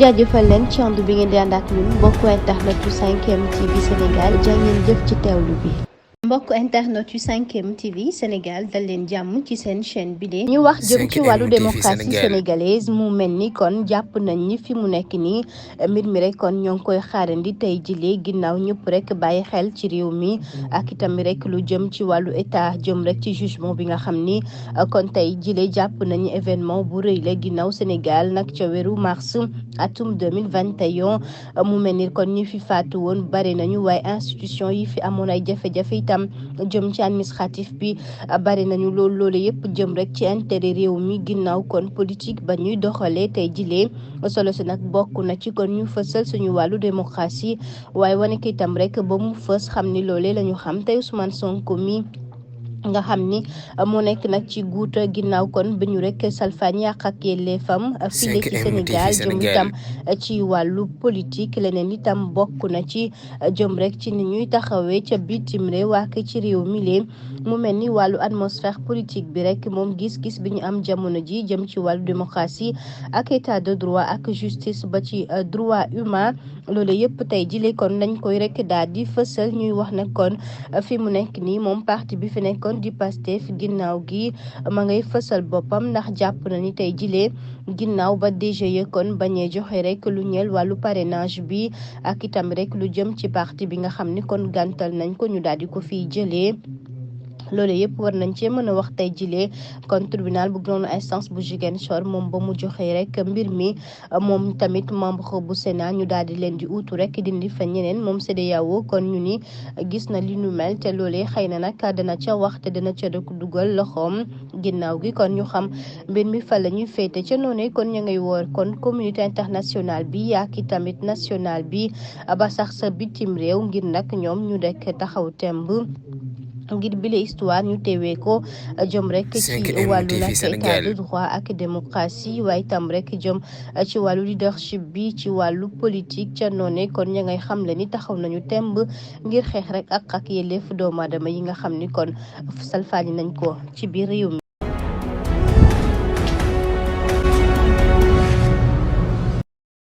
jaajëfal leen ci ànd bi ngeen di ànd ak ñun mbokku internet yu 5M TV Sénégal jaa ngeen jëf ci teewlu bi. mbokk internet yu 5M TV Sénégal dal leen jàmm ci seen chaîne bi de ñu wax jëm ci wàllu démocratie sénégalaise mu mel ni kon jàpp nañ ni fi mu nekk nii mbir mi rek kon ñoo ngi koy xaarandi tey jilee ginnaaw ñëpp rek bàyyi xel ci réew mi ak itam rek lu jëm ci wàllu état jëm rek ci jugement bi nga xam ni kon tey jilee jàpp nañu événement bu rëy la ginnaaw Sénégal nag ca weeru mars atum 2021 mu mel ni kon ñi fi faatu woon bari nañu waaye institution yi fi amoon ay jafe-jafe itam jëm ci administratif bi bari nañu loolu yëpp jëm rek ci intérêt réew mi ginnaaw kon politique ba ñuy doxalee tey jilee solo si nag bokk na ci kon ñu fësal suñu wàllu démocratie waaye wane ko itam rek ba mu fës xam ni loolee la ñu xam tey Ousmane Sonko mi nga xam ni moo nekk nag ci guuta ginnaaw kon ba ñu rek salfaañ yàq ak yelleefam file ci Sénégal jëm itam ci wàllu politique leneen itam bokk na ci jëm rek ci ni ñuy taxawee ca bitim réew ak ci réew mi lee mu mel ni wàllu atmosphère politique bi rek moom gis-gis bi ñu am jamono ji jëm ci wàllu démocratie ak état de droit ak justice ba ci droit humain loolu yëpp tey jile kon nañ koy rek daal di fësal ñuy wax ne kon fi mu nekk nii moom parti bi fi nekkoon di Pastef ginnaaw gi ma ngay fësal boppam ndax jàpp na ni tey jilee ginnaaw ba DGE kon bañee joxe rek lu ñeel wàllu parrainage bi ak itam rek lu jëm ci parti bi nga xam ni kon gàntal nañ ko ñu daal di ko fiy jëlee loolu yëpp war nañ cee mën a wax tey jilee kon tribunal bu grande instance bu Ziguinchor moom ba mu joxee rek mbir mi moom tamit membre bu Sénat ñu daal di leen di uutu rek dindi fa ñeneen moom CEDEAO kon ñu ni gis na li nu mel te loolee xëy na nag dana ca wax te dana ca dugal loxoom ginnaaw gi kon ñu xam mbir mi fa la ñuy féete ca noonu kon ñu ngay woor kon communauté internationale bi ak i tamit nationale bi ba sax sa bitim réew ngir nag ñoom ñu rek taxaw temb ngir bile histoire ñu teewee ko jëm rek ci wàllu nag état de droit ak démocratie waaye itam rek jëm ci wàllu leadership bi ci wàllu politique ca noone kon ña ngay xam le ni taxaw nañu temb ngir xeex rek ak yelleef doomu aadama yi nga xam ni kon salfaañi nañ ko ci biir réew mi